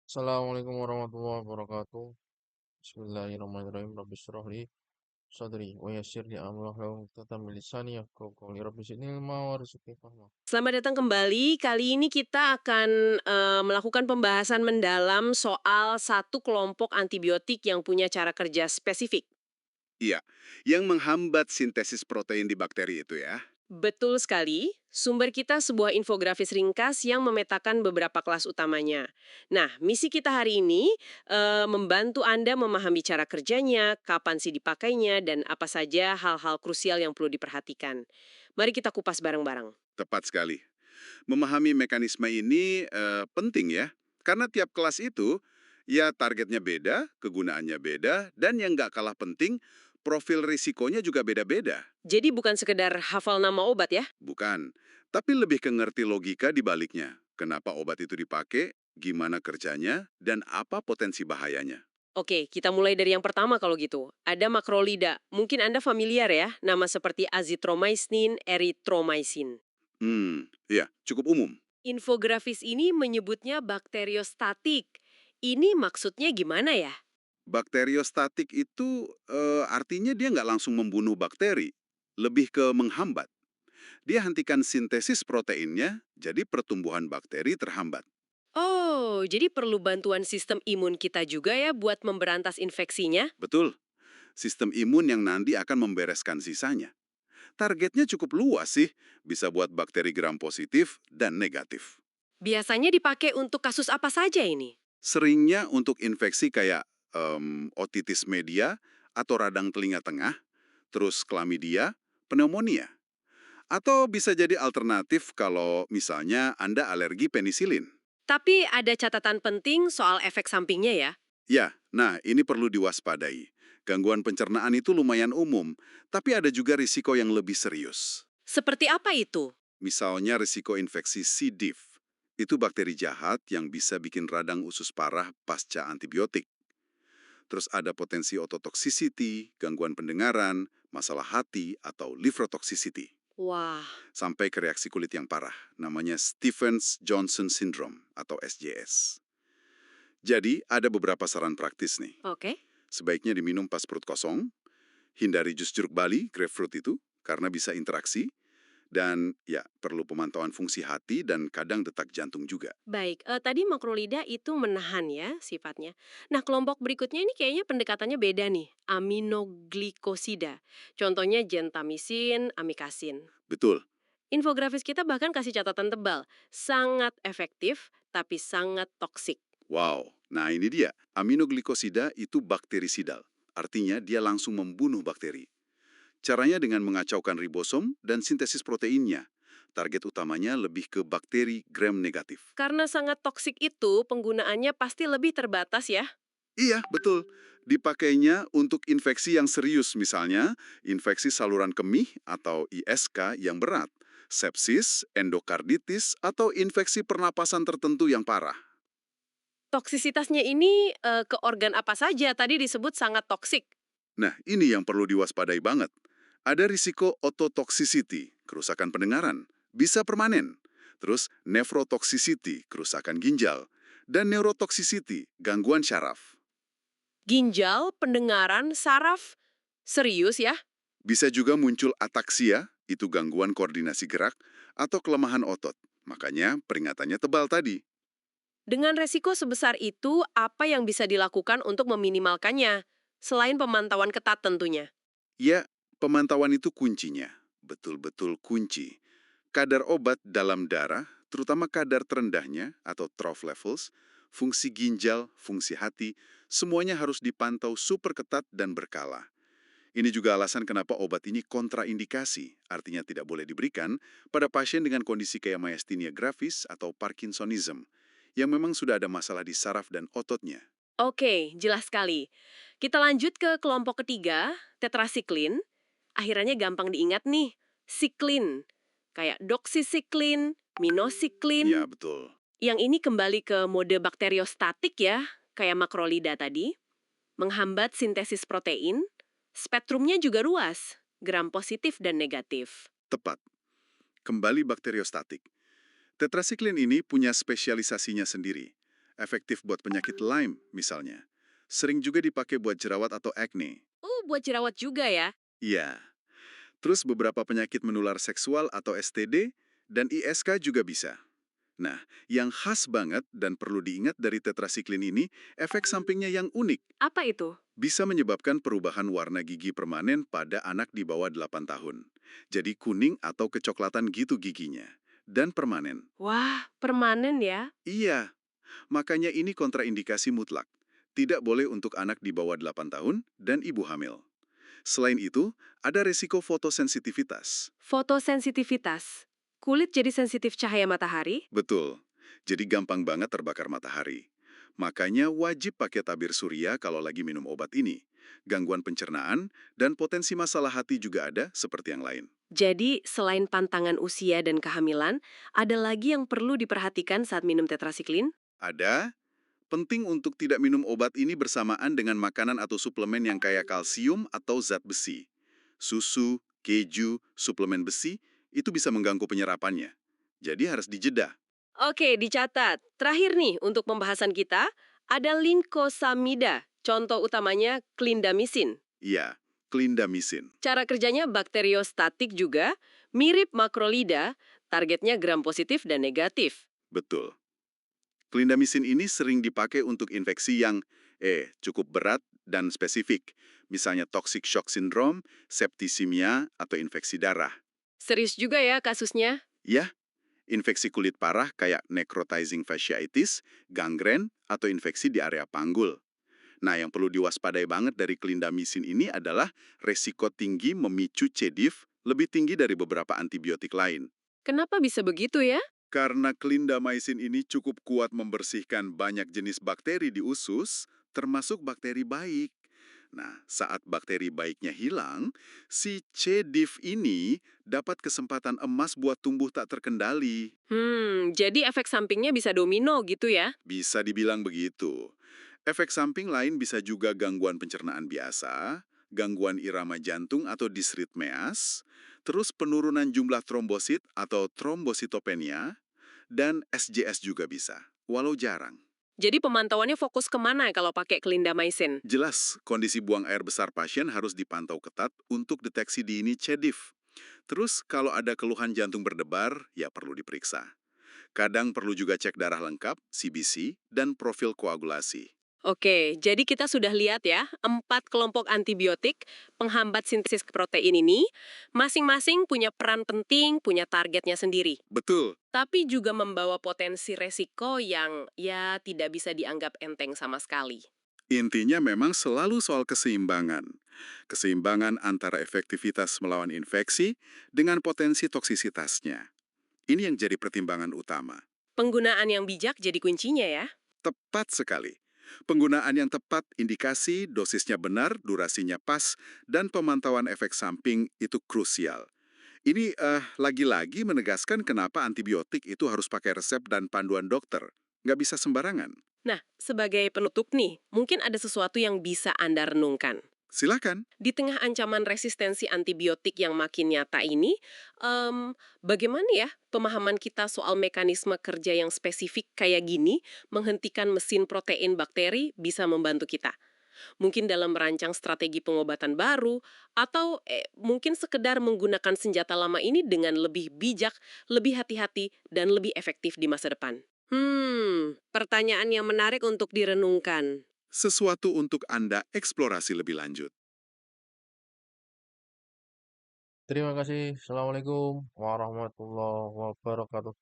Assalamualaikum warahmatullahi wabarakatuh. Bismillahirrahmanirrahim. Rabbi shrah li sadri wa yassir li amri wahlul 'uqdatam min lisani yafqahu qawli. Rabbi zidni ilma warzuqni fahma. Selamat datang kembali. Kali ini kita akan melakukan pembahasan mendalam soal satu kelompok antibiotik yang punya cara kerja spesifik. Iya, yang menghambat sintesis protein di bakteri itu ya. Betul sekali. Sumber kita sebuah infografis ringkas yang memetakan beberapa kelas utamanya. Nah, misi kita hari ini membantu Anda memahami cara kerjanya, kapan sih dipakainya, dan apa saja hal-hal krusial yang perlu diperhatikan. Mari kita kupas bareng-bareng. Tepat sekali. Memahami mekanisme ini penting ya, karena tiap kelas itu ya targetnya beda, kegunaannya beda, dan yang nggak kalah penting, profil risikonya juga beda-beda. Jadi bukan sekedar hafal nama obat ya? Bukan, tapi lebih ke ngerti logika di baliknya. Kenapa obat itu dipakai, gimana kerjanya, dan apa potensi bahayanya. Oke, kita mulai dari yang pertama kalau gitu. Ada makrolida. Mungkin Anda familiar ya, nama seperti azithromycin, erythromycin. Ya, cukup umum. Infografis ini menyebutnya bakteriostatik. Ini maksudnya gimana ya? Bakteriostatik itu artinya dia nggak langsung membunuh bakteri, lebih ke menghambat. Dia hentikan sintesis proteinnya, jadi pertumbuhan bakteri terhambat. Oh, jadi perlu bantuan sistem imun kita juga ya buat memberantas infeksinya? Betul, sistem imun yang nanti akan membereskan sisanya. Targetnya cukup luas sih, bisa buat bakteri gram positif dan negatif. Biasanya dipakai untuk kasus apa saja ini? Seringnya untuk infeksi kayak otitis media atau radang telinga tengah, terus chlamydia, pneumonia. Atau bisa jadi alternatif kalau misalnya Anda alergi penisilin. Tapi ada catatan penting soal efek sampingnya ya. Ya, nah ini perlu diwaspadai. Gangguan pencernaan itu lumayan umum, tapi ada juga risiko yang lebih serius. Seperti apa itu? Misalnya risiko infeksi C. diff. Itu bakteri jahat yang bisa bikin radang usus parah pasca antibiotik. Terus ada potensi ototoxicity, gangguan pendengaran, masalah hati, atau liver Wah, sampai ke reaksi kulit yang parah, namanya Stevens-Johnson Syndrome atau SJS. Jadi, ada beberapa saran praktis nih. oke. Sebaiknya diminum pas perut kosong, hindari jus jeruk bali, grapefruit itu, karena bisa interaksi, dan ya, perlu pemantauan fungsi hati dan kadang detak jantung juga. Baik, tadi makrolida itu menahan ya sifatnya. Nah, kelompok berikutnya ini kayaknya pendekatannya beda nih, aminoglikosida. Contohnya gentamisin, amikasin. Betul. Infografis kita bahkan kasih catatan tebal, sangat efektif tapi sangat toksik. Wow, nah ini dia. Aminoglikosida itu bakterisidal. Artinya dia langsung membunuh bakteri. Caranya dengan mengacaukan ribosom dan sintesis proteinnya. Target utamanya lebih ke bakteri gram negatif. Karena sangat toksik itu, penggunaannya pasti lebih terbatas ya. Iya, betul. Dipakainya untuk infeksi yang serius, misalnya infeksi saluran kemih atau ISK yang berat, sepsis, endokarditis, atau infeksi pernapasan tertentu yang parah. Toksisitasnya ini ke organ apa saja? Tadi disebut sangat toksik. Nah, ini yang perlu diwaspadai banget. Ada risiko ototoxicity, kerusakan pendengaran, bisa permanen. Terus nephrotoxicity, kerusakan ginjal. Dan neurotoxicity, gangguan syaraf. Ginjal, pendengaran, saraf, serius ya? Bisa juga muncul ataksia, itu gangguan koordinasi gerak, atau kelemahan otot. Makanya peringatannya tebal tadi. Dengan resiko sebesar itu, apa yang bisa dilakukan untuk meminimalkannya? Selain pemantauan ketat tentunya. Ya, pemantauan itu kuncinya. Betul-betul kunci. Kadar obat dalam darah, terutama kadar terendahnya atau trough levels, fungsi ginjal, fungsi hati, semuanya harus dipantau super ketat dan berkala. Ini juga alasan kenapa obat ini kontraindikasi, artinya tidak boleh diberikan pada pasien dengan kondisi kayak myasthenia gravis atau Parkinsonism, yang memang sudah ada masalah di saraf dan ototnya. Oke, jelas sekali. Kita lanjut ke kelompok ketiga, tetrasiklin. Akhirannya gampang diingat nih, siklin. Kayak doksisiklin, Ya, minosiklin. betul. Yang ini kembali ke mode bakteriostatik ya, kayak makrolida tadi. Menghambat sintesis protein, spektrumnya juga luas, gram positif dan negatif. Tepat. Kembali bakteriostatik. Tetrasiklin ini punya spesialisasinya sendiri. Efektif buat penyakit Lyme, misalnya. Sering juga dipakai buat jerawat atau acne. Buat jerawat juga ya? Iya. Terus beberapa penyakit menular seksual atau STD dan ISK juga bisa. Nah, yang khas banget dan perlu diingat dari tetrasiklin ini, efek sampingnya yang unik. Apa itu? Bisa menyebabkan perubahan warna gigi permanen pada anak di bawah 8 tahun. Jadi kuning atau kecoklatan gitu giginya. Dan permanen. Wah, permanen ya? Iya, makanya ini kontraindikasi mutlak. Tidak boleh untuk anak di bawah 8 tahun dan ibu hamil. Selain itu, ada resiko fotosensitivitas. Fotosensitivitas. Kulit jadi sensitif cahaya matahari? Betul, jadi gampang banget terbakar matahari. Makanya wajib pakai tabir surya kalau lagi minum obat ini. Gangguan pencernaan dan potensi masalah hati juga ada seperti yang lain. Jadi, selain pantangan usia dan kehamilan, ada lagi yang perlu diperhatikan saat minum tetrasiklin? Ada, penting untuk tidak minum obat ini bersamaan dengan makanan atau suplemen yang kayak kalsium atau zat besi. Susu, keju, suplemen besi, itu bisa mengganggu penyerapannya. Jadi harus dijeda. Oke, dicatat. Terakhir nih, untuk pembahasan kita, ada linkosamida. Contoh utamanya clindamycin. Iya, clindamycin. Cara kerjanya bakteriostatik juga, mirip makrolida, targetnya gram positif dan negatif. Betul. Clindamycin ini sering dipakai untuk infeksi yang cukup berat dan spesifik, misalnya toxic shock syndrome, septisimia, atau infeksi darah. Serius juga ya kasusnya? Ya, infeksi kulit parah kayak necrotizing fasciitis, gangren, atau infeksi di area panggul. Nah, yang perlu diwaspadai banget dari clindamycin ini adalah resiko tinggi memicu C. diff lebih tinggi dari beberapa antibiotik lain. Kenapa bisa begitu ya? Karena clindamycin ini cukup kuat membersihkan banyak jenis bakteri di usus, termasuk bakteri baik. Nah, saat bakteri baiknya hilang, si C. diff ini dapat kesempatan emas buat tumbuh tak terkendali. Jadi efek sampingnya bisa domino gitu ya? Bisa dibilang begitu. Efek samping lain bisa juga gangguan pencernaan biasa, gangguan irama jantung atau disritmeas, terus penurunan jumlah trombosit atau trombositopenia, dan SJS juga bisa, walau jarang. Jadi pemantauannya fokus kemana kalau pakai clindamycin? Jelas, kondisi buang air besar pasien harus dipantau ketat untuk deteksi dini C. diff. Terus, kalau ada keluhan jantung berdebar, ya perlu diperiksa. Kadang perlu juga cek darah lengkap, CBC, dan profil koagulasi. Oke, jadi kita sudah lihat ya, 4 kelompok antibiotik penghambat sintesis protein ini, masing-masing punya peran penting, punya targetnya sendiri. Betul. Tapi juga membawa potensi resiko yang ya tidak bisa dianggap enteng sama sekali. Intinya memang selalu soal keseimbangan. Keseimbangan antara efektivitas melawan infeksi dengan potensi toksisitasnya. Ini yang jadi pertimbangan utama. Penggunaan yang bijak jadi kuncinya ya. Tepat sekali. Penggunaan yang tepat, indikasi, dosisnya benar, durasinya pas, dan pemantauan efek samping itu krusial. Ini lagi-lagi menegaskan kenapa antibiotik itu harus pakai resep dan panduan dokter. Nggak bisa sembarangan. Nah, sebagai penutup nih, mungkin ada sesuatu yang bisa Anda renungkan. Silakan. Di tengah ancaman resistensi antibiotik yang makin nyata ini, bagaimana ya pemahaman kita soal mekanisme kerja yang spesifik kayak gini menghentikan mesin protein bakteri bisa membantu kita? Mungkin dalam merancang strategi pengobatan baru, atau mungkin sekedar menggunakan senjata lama ini dengan lebih bijak, lebih hati-hati, dan lebih efektif di masa depan. Pertanyaan yang menarik untuk direnungkan. Sesuatu untuk Anda eksplorasi lebih lanjut. Terima kasih. Assalamualaikum warahmatullahi wabarakatuh.